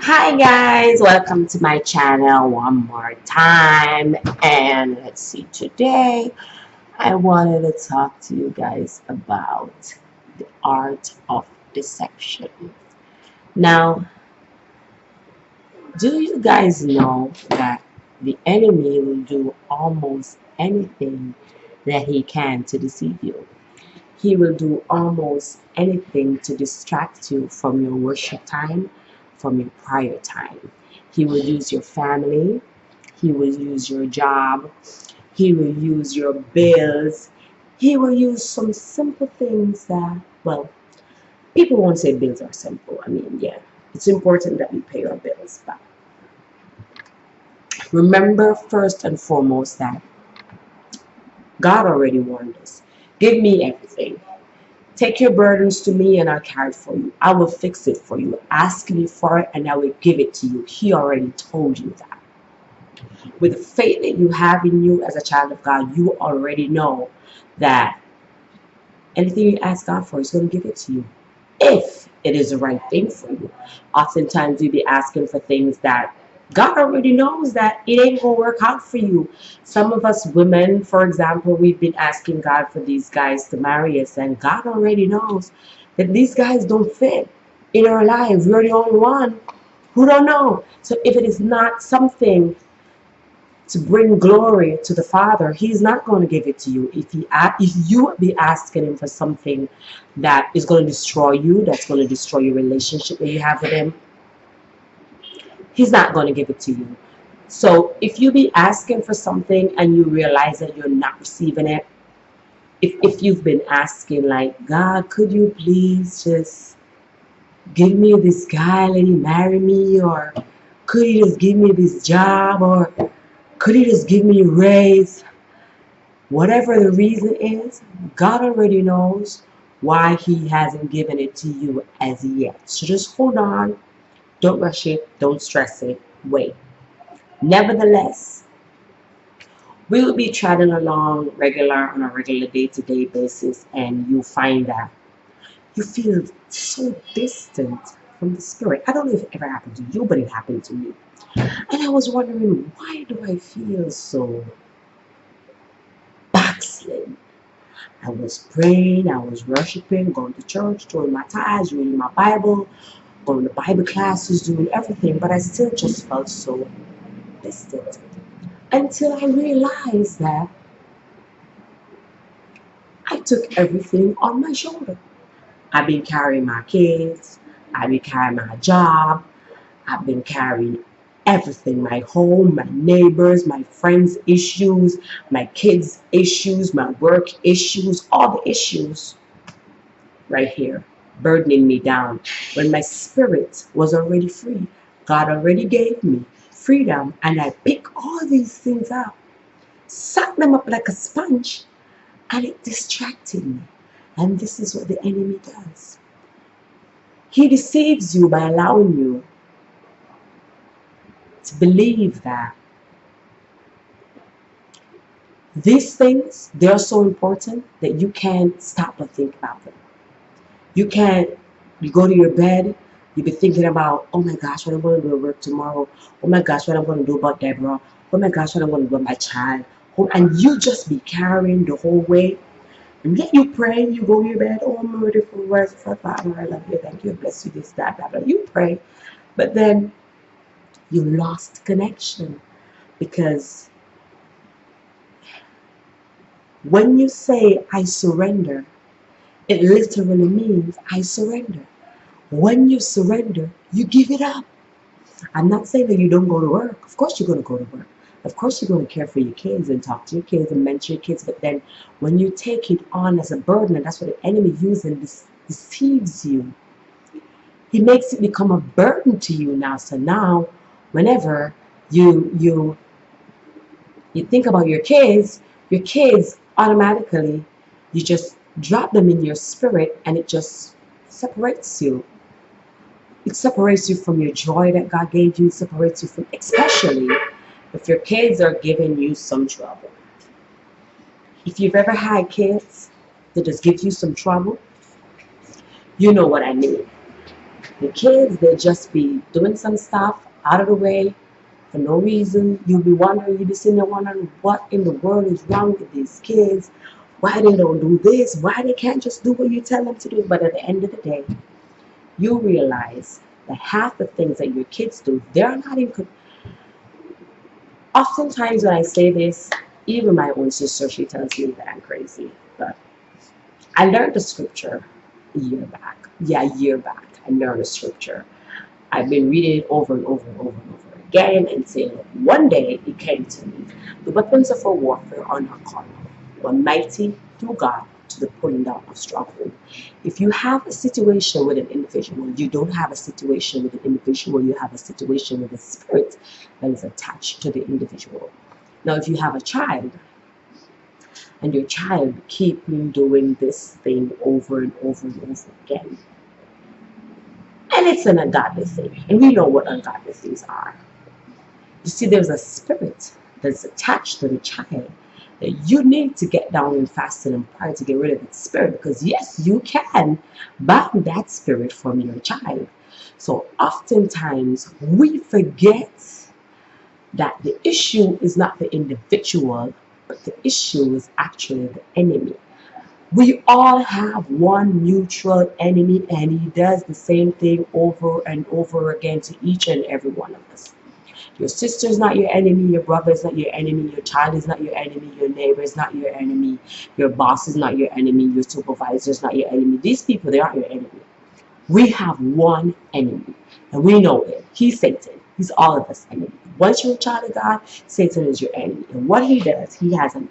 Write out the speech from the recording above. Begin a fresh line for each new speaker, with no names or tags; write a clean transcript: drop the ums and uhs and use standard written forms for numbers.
Hi guys, welcome to my channel one more time. And let's see, today I wanted to talk to you guys about the art of deception. Now, do you guys know that the enemy will do almost anything that he can to deceive you? He will do almost anything to distract you from your worship time, from your prayer time. He will use your family. He will use your job. He will use your bills. He will use some simple things that, well, people won't say bills are simple. I mean, yeah, it's important that we pay our bills. But remember first and foremost that God already warned us. Give me everything. Take your burdens to me and I'll carry it for you. I will fix it for you. Ask me for it and I will give it to you. He already told you that. With the faith that you have in you as a child of God, you already know that anything you ask God for, He's going to give it to you. If it is the right thing for you. Oftentimes we be asking for things that God already knows that it ain't going to work out for you. Some of us women, for example, we've been asking God for these guys to marry us, and God already knows that these guys don't fit in our life. We're the only one who don't know. So if it is not something to bring glory to the Father, He's not going to give it to you. If you be asking Him for something that is going to destroy you, that's going to destroy your relationship that you have with Him, He's not going to give it to you. So if you be asking for something and you realize that you're not receiving it, if you've been asking like, God, could you please just give me this guy, let him marry me, or could he just give me this job, or could he just give me a raise? Whatever the reason is, God already knows why He hasn't given it to you as yet. So just hold on. Don't rush it. Don't stress it. Wait. Nevertheless, we will be treading along on a regular day-to-day basis, and you find that you feel so distant from the Spirit. I don't know if it ever happened to you, but it happened to me. And I was wondering, why do I feel so backslid? I was praying, I was worshiping, going to church, doing my tithes, reading my Bible, going to Bible classes, doing everything, but I still just felt so distant. Until I realized that I took everything on my shoulder. I've been carrying my kids, I've been carrying my job, I've been carrying everything, my home, my neighbors, my friends' issues, my kids' issues, my work issues, all the issues right here, burdening me down when my spirit was already free. God already gave me freedom, and I picked all these things up, sucked them up like a sponge, and it distracted me. And this is what the enemy does. He deceives you by allowing you to believe that these things, they're so important that you can't stop but think about them. You can't, you go to your bed, you be thinking about, oh my gosh, what I'm going to do at work tomorrow. Oh my gosh, what I'm going to do about Deborah. Oh my gosh, what I'm going to do about my child. Oh, and you just be carrying the whole weight. And yet you pray, you go to your bed, oh merciful, merciful Father, I love you, thank you, bless you, this, that, blah, blah. You pray, but then you lost connection, because when you say, I surrender, it literally means I surrender. When you surrender, you give it up. I'm not saying that you don't go to work. Of course you're going to go to work. Of course you're going to care for your kids and talk to your kids and mentor your kids. But then when you take it on as a burden, and that's what the enemy uses and deceives you, he makes it become a burden to you now. So now, whenever you think about your kids automatically, you just drop them in your spirit, and it just separates you. It separates you from your joy that God gave you. It separates you from, especially if your kids are giving you some trouble. If you've ever had kids that just give you some trouble, you know what I mean. The kids, they just be doing some stuff out of the way for no reason. You'll be wondering, you'll be sitting there wondering what in the world is wrong with these kids, why they don't do this, why they can't just do what you tell them to do. But at the end of the day, you realize that half the things that your kids do, they're not in control. Oftentimes when I say this, even my own sister, she tells me that I'm crazy. But I learned the scripture a year back. Yeah, a year back. I learned the scripture. I've been reading it over and over and over and over again and saying, look, one day it came to me. The weapons of our warfare are not carnal, but mighty through God to the pulling down of stronghold. If you have a situation with an individual, you don't have a situation with an individual, you have a situation with a spirit that is attached to the individual. Now, if you have a child, and your child keep doing this thing over and over and over again, and it's an ungodly thing, and we know what ungodly things are. You see, there's a spirit that's attached to the child that you need to get down and fast and pray to get rid of that spirit, because yes, you can ban that spirit from your child. So oftentimes we forget that the issue is not the individual, but the issue is actually the enemy. We all have one neutral enemy, and he does the same thing over and over again to each and every one of us. Your sister is not your enemy, your brother is not your enemy, your child is not your enemy, your neighbor is not your enemy, your boss is not your enemy, your supervisor is not your enemy. These people, they aren't your enemy. We have one enemy, and we know it. He's Satan. He's all of us enemy. Once you're a child of God, Satan is your enemy. And what he does, he has an